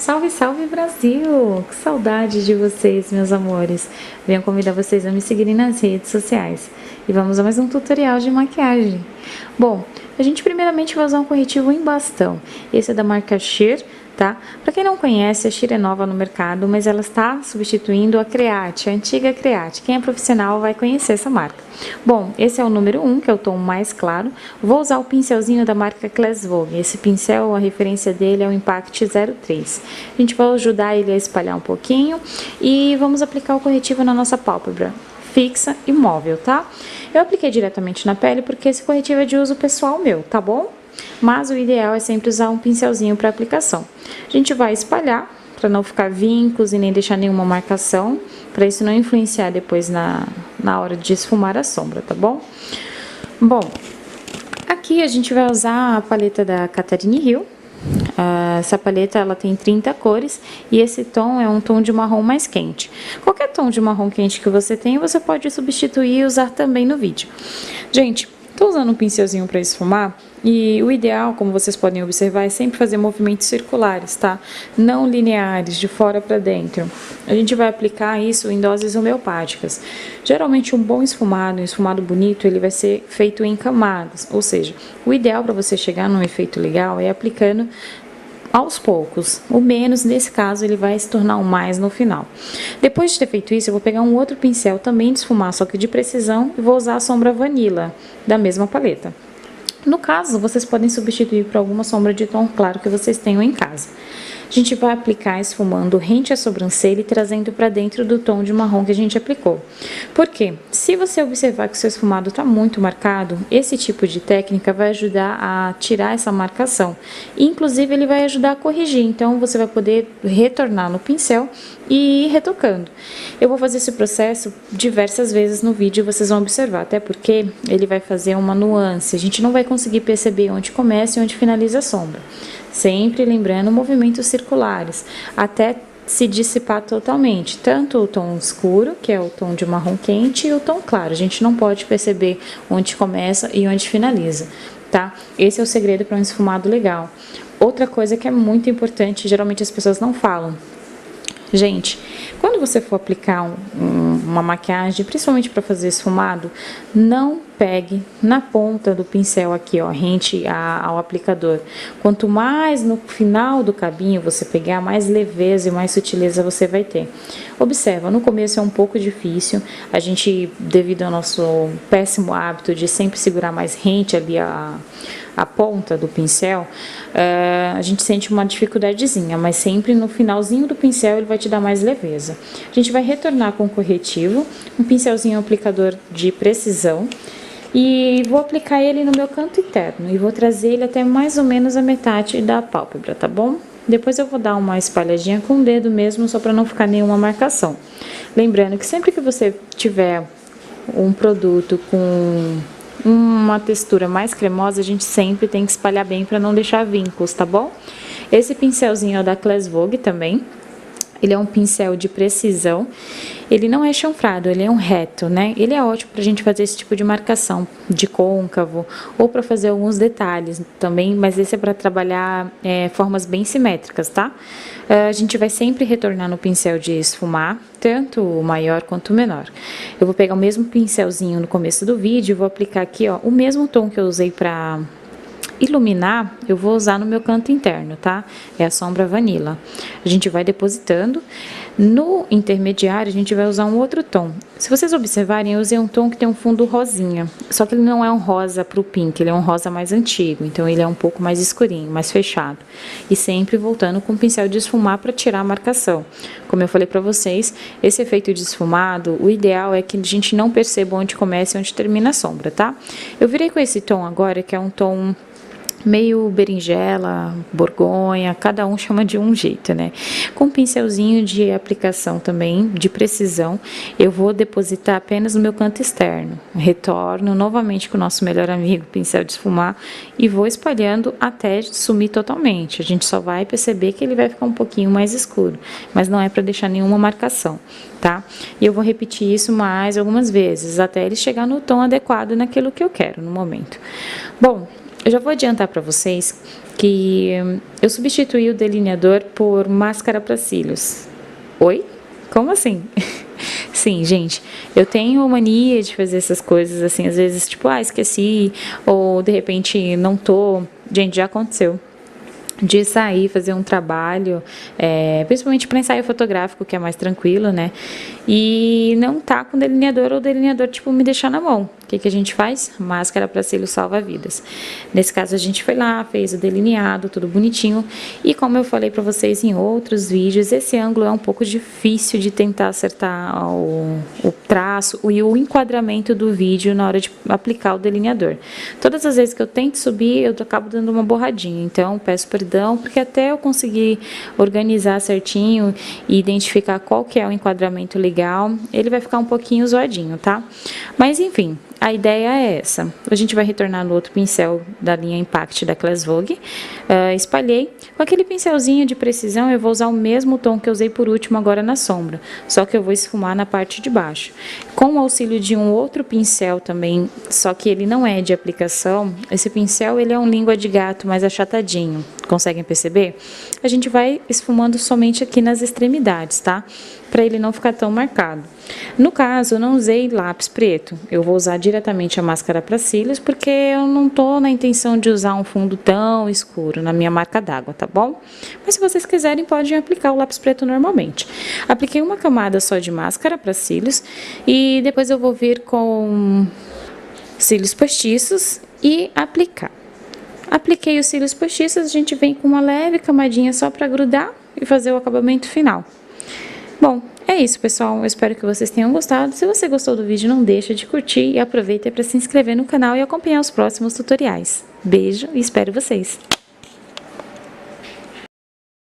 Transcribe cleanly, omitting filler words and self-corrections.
Salve, salve Brasil! Que saudade de vocês, meus amores! Venho convidar vocês a me seguirem nas redes sociais. E vamos a mais um tutorial de maquiagem. Bom, a gente primeiramente vai usar um corretivo em bastão. Esse é da marca Sheer, tá? Para quem não conhece, a Sheer é nova no mercado, mas ela está substituindo a Create, a antiga Create. Quem é profissional vai conhecer essa marca. Bom, esse é o número 1, que é o tom mais claro. Vou usar o pincelzinho da marca Class Vogue. Esse pincel, a referência dele é o Impact 03. A gente vai ajudar ele a espalhar um pouquinho e vamos aplicar o corretivo na nossa pálpebra fixa e móvel, tá? Eu apliquei diretamente na pele porque esse corretivo é de uso pessoal meu, tá bom? Mas o ideal é sempre usar um pincelzinho para aplicação. A gente vai espalhar para não ficar vincos e nem deixar nenhuma marcação, para isso não influenciar depois na hora de esfumar a sombra, tá bom? Bom, aqui a gente vai usar a paleta da Catherine Hill. Essa paleta ela tem 30 cores e esse tom é um tom de marrom mais quente. Qualquer tom de marrom quente que você tenha, você pode substituir e usar também no vídeo. Gente, tô usando um pincelzinho para esfumar e o ideal, como vocês podem observar, é sempre fazer movimentos circulares, tá? Não lineares, de fora para dentro. A gente vai aplicar isso em doses homeopáticas. Geralmente um bom esfumado, um esfumado bonito, ele vai ser feito em camadas, ou seja, o ideal para você chegar num efeito legal é aplicando aos poucos. O menos, nesse caso, ele vai se tornar um mais no final. Depois de ter feito isso, eu vou pegar um outro pincel também de esfumar, só que de precisão, e vou usar a sombra Vanilla da mesma paleta. No caso, vocês podem substituir por alguma sombra de tom claro que vocês tenham em casa. A gente vai aplicar esfumando rente à sobrancelha e trazendo para dentro do tom de marrom que a gente aplicou. Por quê? Se você observar que o seu esfumado está muito marcado, esse tipo de técnica vai ajudar a tirar essa marcação. Inclusive, ele vai ajudar a corrigir, então você vai poder retornar no pincel e ir retocando. Eu vou fazer esse processo diversas vezes no vídeo e vocês vão observar, até porque ele vai fazer uma nuance. A gente não vai conseguir perceber onde começa e onde finaliza a sombra. Sempre lembrando movimentos circulares, até se dissipar totalmente, tanto o tom escuro, que é o tom de marrom quente, e o tom claro. A gente não pode perceber onde começa e onde finaliza, tá? Esse é o segredo para um esfumado legal. Outra coisa que é muito importante, geralmente as pessoas não falam. Gente, quando você for aplicar uma maquiagem, principalmente para fazer esfumado, não pegue na ponta do pincel aqui, ó, rente ao aplicador. Quanto mais no final do cabinho você pegar, mais leveza e mais sutileza você vai ter. Observa, no começo é um pouco difícil, a gente, devido ao nosso péssimo hábito de sempre segurar mais rente ali a ponta do pincel, a gente sente uma dificuldadezinha, mas sempre no finalzinho do pincel ele vai te dar mais leveza. A gente vai retornar com o corretivo, um pincelzinho aplicador de precisão, e vou aplicar ele no meu canto interno e vou trazer ele até mais ou menos a metade da pálpebra, tá bom? Depois eu vou dar uma espalhadinha com o dedo mesmo, só para não ficar nenhuma marcação. Lembrando que sempre que você tiver um produto com uma textura mais cremosa, a gente sempre tem que espalhar bem para não deixar vincos, tá bom? Esse pincelzinho é da Class Vogue também. Ele é um pincel de precisão, ele não é chanfrado, ele é um reto, né? Ele é ótimo pra gente fazer esse tipo de marcação de côncavo ou para fazer alguns detalhes também, mas esse é para trabalhar formas bem simétricas, tá? A gente vai sempre retornar no pincel de esfumar, tanto o maior quanto o menor. Eu vou pegar o mesmo pincelzinho no começo do vídeo e vou aplicar aqui, ó, o mesmo tom que eu usei para iluminar, eu vou usar no meu canto interno, tá? É a sombra Vanilla. A gente vai depositando. No intermediário, a gente vai usar um outro tom. Se vocês observarem, eu usei um tom que tem um fundo rosinha. Só que ele não é um rosa pro pink, ele é um rosa mais antigo. Então, ele é um pouco mais escurinho, mais fechado. E sempre voltando com o pincel de esfumar para tirar a marcação. Como eu falei pra vocês, esse efeito de esfumado, o ideal é que a gente não perceba onde começa e onde termina a sombra, tá? Eu virei com esse tom agora, que é um tom meio berinjela, borgonha, cada um chama de um jeito, né? Com um pincelzinho de aplicação também, de precisão, eu vou depositar apenas no meu canto externo. Retorno novamente com o nosso melhor amigo, pincel de esfumar, e vou espalhando até sumir totalmente. A gente só vai perceber que ele vai ficar um pouquinho mais escuro, mas não é para deixar nenhuma marcação, tá? E eu vou repetir isso mais algumas vezes, até ele chegar no tom adequado naquilo que eu quero no momento. Bom, eu já vou adiantar para vocês que eu substituí o delineador por máscara para cílios. Oi? Como assim? Sim, gente, eu tenho mania de fazer essas coisas assim, às vezes, tipo, esqueci, ou de repente não tô. Gente, já aconteceu de sair, fazer um trabalho, principalmente para ensaio fotográfico, que é mais tranquilo, né? E não tá com delineador, ou o delineador, tipo, me deixar na mão. O que a gente faz? Máscara para cílios salva vidas. Nesse caso, a gente foi lá, fez o delineado, tudo bonitinho. E como eu falei para vocês em outros vídeos, esse ângulo é um pouco difícil de tentar acertar o traço e o enquadramento do vídeo na hora de aplicar o delineador. Todas as vezes que eu tento subir, eu acabo dando uma borradinha. Então, peço perdão, porque até eu conseguir organizar certinho e identificar qual que é o enquadramento legal, ele vai ficar um pouquinho zoadinho, tá? Mas, enfim, a ideia é essa. A gente vai retornar no outro pincel da linha Impact da Class Vogue. Espalhei. Com aquele pincelzinho de precisão, eu vou usar o mesmo tom que eu usei por último agora na sombra, só que eu vou esfumar na parte de baixo. Com o auxílio de um outro pincel também, só que ele não é de aplicação, esse pincel ele é um língua de gato mais achatadinho. Conseguem perceber? A gente vai esfumando somente aqui nas extremidades, tá? Para ele não ficar tão marcado. No caso, eu não usei lápis preto. Eu vou usar diretamente a máscara para cílios, porque eu não tô na intenção de usar um fundo tão escuro na minha marca d'água, tá bom? Mas se vocês quiserem, podem aplicar o lápis preto normalmente. Apliquei uma camada só de máscara para cílios e depois eu vou vir com cílios postiços e aplicar. Apliquei os cílios postiços, a gente vem com uma leve camadinha só para grudar e fazer o acabamento final. Bom, é isso, pessoal. Eu espero que vocês tenham gostado. Se você gostou do vídeo, não deixa de curtir e aproveita para se inscrever no canal e acompanhar os próximos tutoriais. Beijo e espero vocês!